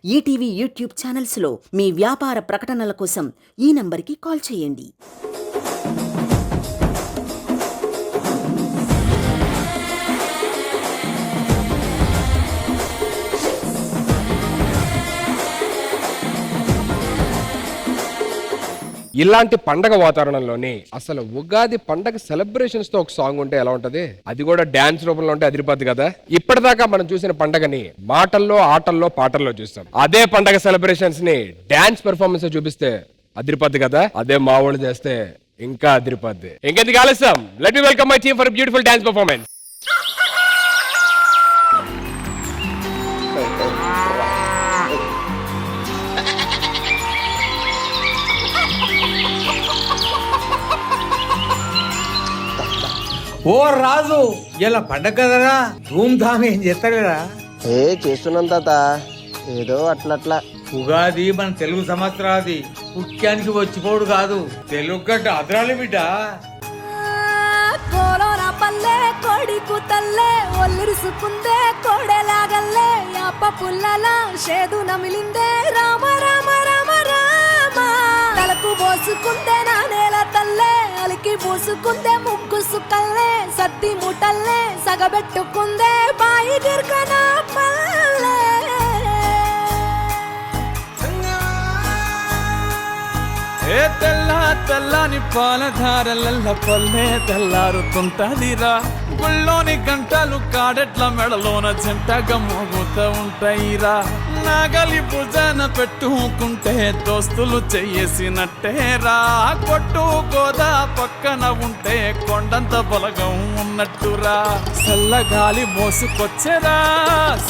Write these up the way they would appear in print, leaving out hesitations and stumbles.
ETV YouTube ఛానల్స్లో మీ వ్యాపార ప్రకటనల కోసం ఈ నంబర్కి కాల్ చేయండి. ఇలాంటి పండగ వాతావరణంలోని అసలు ఉగాది పండగ సెలబ్రేషన్స్ తో ఒక సాంగ్ ఉంటే ఎలా ఉంటది? అది కూడా డాన్స్ రూపంలో ఉంటే అదిరిపోద్ది కదా. ఇప్పటిదాకా మనం చూసిన పండగని మాటల్లో, ఆటల్లో, పాటల్లో చూస్తాం. అదే పండగ సెలబ్రేషన్స్ ని డాన్స్ పెర్ఫార్మెన్స్ చూపిస్తే అదిరిపోద్ది కదా. అదే మా వాళ్ళు చేస్తే ఇంకా అదిరిపోద్ది. ఇంకెందుకు ఆలస్యం, let me welcome my team for beautiful dance performance. ఓ రాజు, ఇలా పండగ కదరా, ధూమ్ ధామ్ ఏం చేస్తారా? చేస్తున్నాం తాత, ఏదో అట్లట్లా. ఉగాది మన తెలుగు సంవత్సరాది, ముఖ్యానికి వచ్చిపోడు కాదు. తెలుగు గడ్డ అదరాలి బిడ్డ. కోలోనా పల్లె కోడి కూతల్లే ఒల్లిరుసుకుందే కోడెలాగల్లే యాప పుల్లల షేదు నమిలిందే రామ రామ రామ రామ తలకు పోసుకుందే నా నేల తల్లే అలికి పూసుకుందే ముగ్గు సుక్కల్లే సద్ది ముటల్లే సగబెట్టుకుందే బాయి గిర్కన పల్లె. ఏ తెల్ల తెల్లని పాలధారలల్ల పల్లె తెల్లారుతుంటదిరా, గుళ్ళోని గంటలు కాడెట్ల మెడలోన జంటగా మోగుతూ ఉంటాయిరా. నాగలి భుజాన పెట్టుకుంటే దోస్తులు చెయ్యేసినట్టేరా, కొట్టు గోదా పక్కన ఉంటే కొండంత బలగం ఉన్నట్టురా. చల్లగాలి మోసుకొచ్చెరా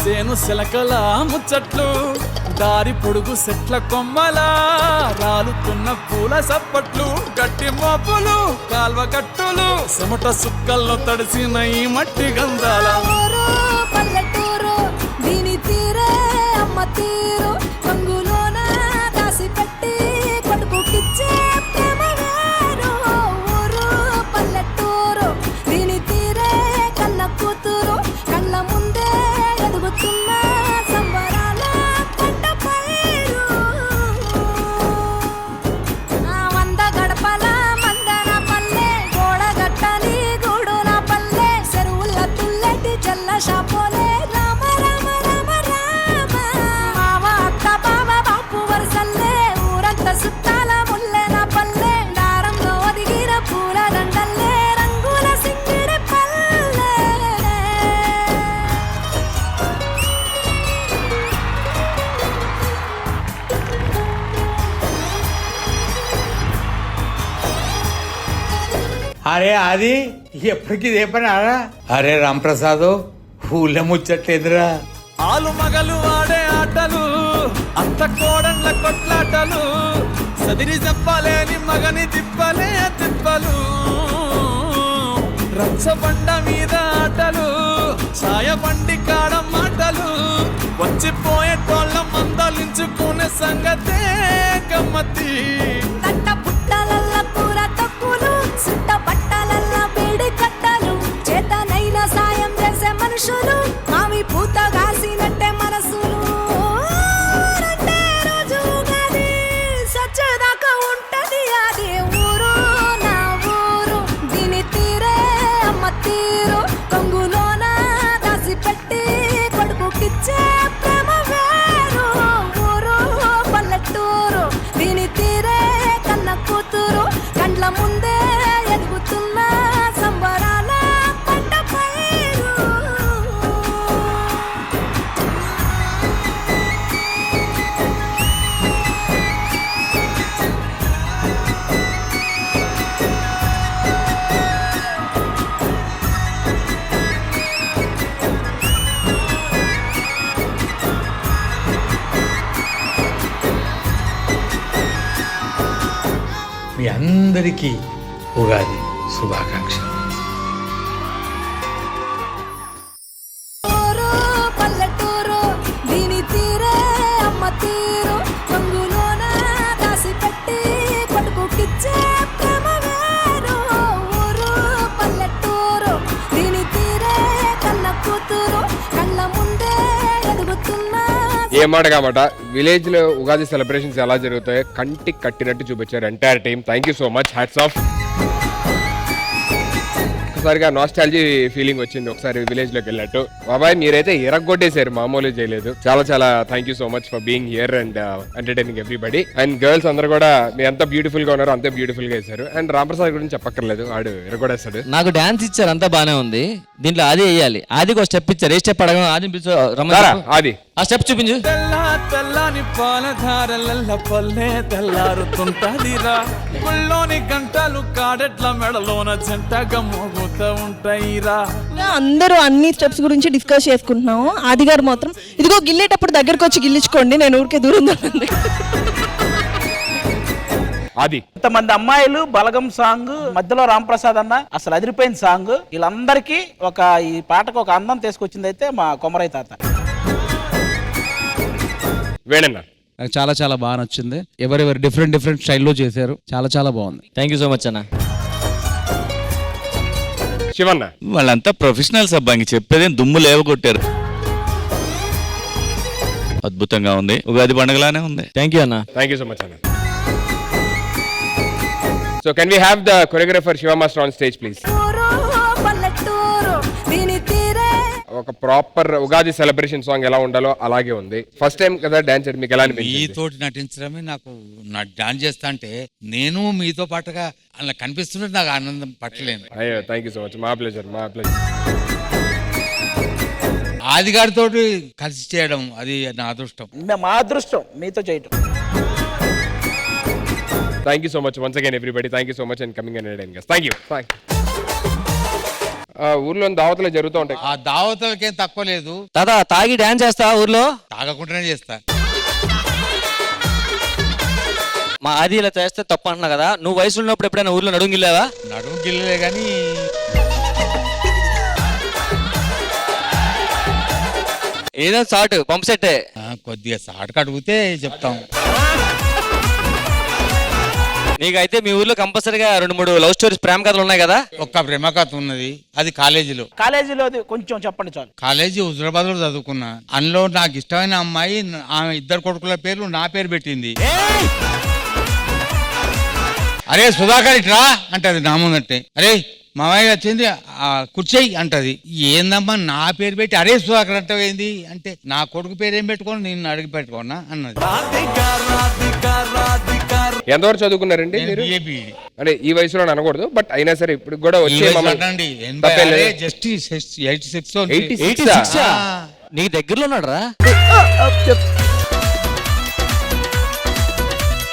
సేను శిలకల ముచ్చట్లు, దారి పొడుగు సెట్ల కొమ్మలా రాలుతున్న పూల సప్పట్లు, గట్టి మోపులు కాల్వ కట్టులు చెమట సుక్కల్లో తడిసిన ఈ మట్టి గంధాల. పల్లెటూరు దీని తీరే అమ్మ తీరు, కొంగులోన దాసి పెట్టి కొడుకుకిచ్చే ప్రేమ వేరు. ఊరు పల్లెటూరు దీని తీరే కన్న కూతురు, కళ్ళ ముందే ఎదుగుతున్న సంబరాల పంట పైరు. వంద గడపల మందన పల్లె, గోడగట్టని గూడున పల్లె, చెరువుల తుల్లెటి జల్ల షాపోలే రామ రామ రామ రామ. మావ అత్త బావ బాపు వరసల్లే ఊరంత సుట్టాల ముల్లెన పల్లె, దారంలో ఒదిగిన పూల దండల్లే రంగుల సింగిడి పల్లె. అరే అది ఎప్పటికి ఇదే పని ఆరా? అరే రాంప్రసాద్, ఊళ్ళో ముచ్చట్లేదురా. ఆలు మగలు ఆడే ఆటలు, అత్త కోడళ్ళ కొట్లాటలు, సదిరి చెప్పలేని మగని తిప్పలే తిప్పలు. రచ్చబండ మీద ఆటలు, ఛాయ బండి కాడ మాటలు, వచ్చిపోయేటోళ్ళ మందలించుకునే సంగతే గమ్మతి. కట్ట పుట్టలల్ల కూర తక్కువలు, సుట్ట బట్టలల్ల వేడి కట్టలు, చేతనైన సాయం చేసే మనుషులు, మావి పూత కాసినట్టే మనసులు. రెండే రోజు ఉగాది, సచ్చేదాకా ఉంటది అది ఊరు నా ఊరు. దీని తీరే అమ్మ తీరు, కొంగులోన దాసి పెట్టి కొడుకుకిచ్చే ప్రేమ వేరు. ఊరు పల్లెటూరు దీని తీరే కన్న కూతురు, కండ్ల ముందే ఎదుగుతున్న సంబరాల పంట పైరు. మీ అందరికీ ఉగాది శుభాకాంక్షలు. ఊరు పల్లెటూరు దీని తీరే అమ్మ తీరు, కొంగులోన దాసి పెట్టి కొడుకుకిచ్చే ప్రేమ వేరు. ఊరు పల్లెటూరు దీని తీరే కన్న కూతురు, కళ్ళ ముందే ఎదుగుతున్న ఏ మాట కామాట విలేజ్ లో ఉగాది సెలబ్రేషన్స్ ఎలా జరుగుతాయో కంటికి కట్టినట్టు చూపించారు entire team. Thank you so much, hats off. ఒకసారిగా నాస్టాలజీ ఫీలింగ్ వచ్చింది ఒకసారి విలేజ్ లోకి వెళ్ళినట్టు. బాబాయ్ మీరైతే ఇరగొట్టేశారు, మామూలు చేయలేదు. చాలా చాలా thank you so much for being here and entertaining everybody. And girls అందరూ కూడా మీరు ఎంత బ్యూటిఫుల్ గా ఉన్నారో అంతే బ్యూటిఫుల్ గా వేశారు. అండ్ రామప్రసాద్ గురించి చెప్పక్కర్లేదు, వాడు ఇరగొడేస్తాడు. నాకు డాన్స్ ఇచ్చారు, అంతా బానే ఉంది. దీంట్లో ఆది వేయాలి, ఆదికి ఒక స్టెప్ ఇచ్చారు. ఏ స్టెప్ అడగ ఆది అది ఆ స్టెప్ చూపించు. తెల్లని పాలధారలల్ల పల్లె తెల్లారుతుంటదిరా, గుళ్ళోని గంటలు కాడెట్ల మెడలోన జంటగా మోగుతూ ఉంటాయిరా. అందరూ అన్ని స్టెప్స్ గురించి డిస్కస్ చేసుకుంటున్నాము. ఆది గారు మాత్రం ఇదిగో గిల్లేటప్పుడు దగ్గరకు వచ్చి గిల్లించుకోండి, నేను ఊరికే దూరం ఉంది. అది ఇంతమంది అమ్మాయిలు బలగం సాంగ్ మధ్యలో రాంప్రసాద్ అన్న అసలు అదిరిపోయిన సాంగ్. వీళ్ళందరికీ ఈ పాటకు ఒక అందం తీసుకొచ్చింది అయితే మా కొమరయ్య తాత. వేణన్న నాకు చాలా చాలా బాగా నచ్చింది. ఎవరెవరు డిఫరెంట్ స్టైల్లో చేశారు, చాలా చాలా బాగుంది. థ్యాంక్ యూ సో మచ్ అన్న. శివన్న వాళ్ళంతా ప్రొఫెషనల్స్ అబ్బా, ఇంక చెప్పేదేం దుమ్ము లేవగొట్టారు. అద్భుతంగా ఉంది, ఉగాది పండుగలానే ఉంది. థ్యాంక్ యూ అన్న. థ్యాంక్ యూ సో మచ్ అన్న. So can we have the choreographer Shiva master on stage please. ఊరు పల్లెటూరు దీని తీరే ఒక ప్రాపర్ ఉగాది సెలబ్రేషన్ సాంగ్ ఎలా ఉండాలో అలాగే ఉంది. ఫస్ట్ టైం కదా డాన్స్, మీకు ఎలా అనిపించింది? మీతోటి నటించడమే నాకు డాన్స్ చేస్తా అంటే నేను మీతో పాటుగా అలా కనిపిస్తుంటే నాకు ఆనందం పట్టలేను. అయ్యో థ్యాంక్ యూ సో మచ్, మా ప్లెజర్ మా ప్లెజర్. ఆదిగారితో కలిసి చేయడం అది నా అదృష్టం. మా అదృష్టం మీతో చేయటం. Thank you so much once again everybody. Thank you so much and coming and entertaining us. Thank you. ఊర్లో దావతులు జరుగుతూ ఉంటాయి. ఆ దావతలకేం తక్కువ లేదు. తాత తాగి డాన్స్ చేస్తా ఊర్లో? తాగకుండానే చేస్తా. మా ఆది ఇలా చేస్తే తప్పు అంటున్నా కదా, నువ్వు వయసు ఉన్నప్పుడు ఎప్పుడైనా ఊర్లో నడుము గిల్లావా? నడుము గిల్లలే కానీ ఏదో షార్ట్ పంప్ సెట్టే. కొద్దిగా సాటుకు అడిగితే చెప్తాం. నీకైతే మీ ఊర్లో కంపల్సరీగా 2-3 లవ్ స్టోరీస్, ప్రేమ కథలు ఉన్నాయి కదా? ఒక్క ప్రేమ కథ ఉన్నది, అది కాలేజీలో. కాలేజీలో కొంచెం చెప్పండి చాలు. కాలేజీ హుజరాబాద్ లో చదువుకున్నా. అందులో నాకు ఇష్టమైన అమ్మాయి ఆమె ఇద్దరు కొడుకుల పేర్లు నా పేరు పెట్టింది. అరే సుధాకర్ ఇట్రా అంటది నా ముందంటే. అరే మామయ్య వచ్చింది కూర్చేయి అంటది. ఏందమ్మా నా పేరు పెట్టి అరే సుధాకర్ అంటవేంది అంటే, నా కొడుకు పేరు ఏం పెట్టుకోను నేను అడిగి పెట్టుకోనా అన్నది. ఎంతవరకు చదువుకున్నారండి మీరు? అంటే ఈ వయసులో అనకూడదు, బట్ అయినా సరే ఇప్పుడు కూడా వచ్చే నీకు దగ్గరలో ఉన్నాడు రా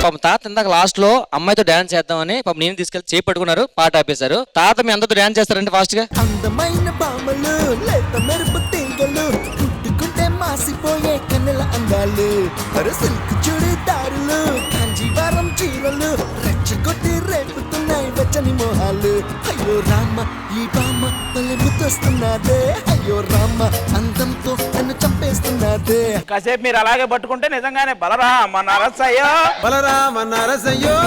పాపం. తాత ఇందాక లాస్ట్ లో అమ్మాయితో డాన్స్ చేద్దామని పాపం నేను తీసుకెళ్లి చేయి పట్టుకున్నారు, పాట ఆపేశారు. తాత మీ అందరితో డాన్స్ చేస్తారంటే ఫాస్ట్ గా. అందమైన బామలు లేత మెరుపు తీగలు పుట్టుకుంటే మాసిపోయే కన్నెల అందాలు సిల్క్ చుడిదారులు కాంజీవరం చీరలు రెచ్చగొట్టి రేపుతున్నాయి వెచ్చని మోహాలు. అయ్యో రామ ఈ బామ్మ భలే ముద్దొస్తున్నదే, అయ్యో రామ అందంతో నన్ను చంపేస్తున్నదే. కాసేపు మీరు అలాగే పట్టుకుంటే నిజంగానే బలరామ నరసయ్యో బలరామ నరసయ్యో.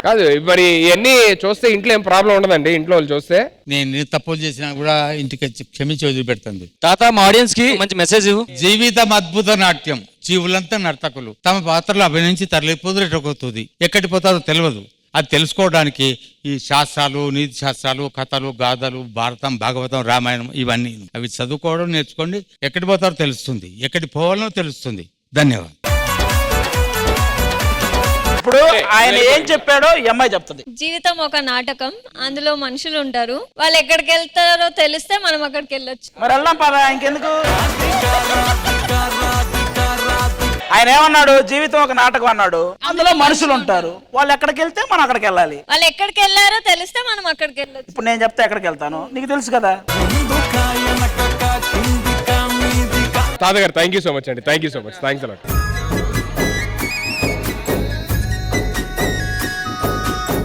కాదు మరి ఇవన్నీ చూస్తే ఇంట్లో ఏం ప్రాబ్లం ఉండదండి? ఇంట్లో వాళ్ళు చూస్తే నేను తప్పులు చేసినా కూడా ఇంటికి వచ్చి క్షమించి వదిలిపెడుతుంది. తాత మా ఆడియన్స్ కి మంచి మెసేజ్. జీవితం అద్భుత నాట్యం, జీవులంతా నర్తకులు. తమ పాత్రలు అభినయించి తరలిపోతున్నట్టుతుంది, ఎక్కడికి పోతారో తెలియదు. అది తెలుసుకోవడానికి ఈ శాస్త్రాలు, నీతి శాస్త్రాలు, కథలు, గాథలు, భారతం, భాగవతం, రామాయణం ఇవన్నీ అవి చదువుకోవడం నేర్చుకోండి. ఎక్కడి పోతారో తెలుస్తుంది, ఎక్కడికి పోవాలనో తెలుస్తుంది. ధన్యవాదాలు. ఇప్పుడు ఆయన ఏం చెప్పాడో ఈ అమ్మాయి చెప్తుంది. జీవితం ఒక నాటకం, అందులో మనుషులు ఉంటారు, వాళ్ళు ఎక్కడికి వెళ్తారో తెలిస్తే మనం అక్కడికి వెళ్ళొచ్చు. మరి వెళ్దాం పదా, ఇంకెందుకు. ఆయన ఏమన్నాడు? జీవితం ఒక నాటకం అన్నాడు, అందులో మనుషులు ఉంటారు, వాళ్ళు ఎక్కడికి వెళ్తే మనం అక్కడికి వెళ్ళాలి. వాళ్ళు ఎక్కడికి వెళ్ళారో తెలిస్తే మనం అక్కడికి వెళ్ళొచ్చు. ఇప్పుడు నేను చెప్తే ఎక్కడికి వెళ్తాను నీకు తెలుసు కదా. తాతగారు థ్యాంక్ యూ సో మచ్ అండి. Thank you so much. Thanks a lot.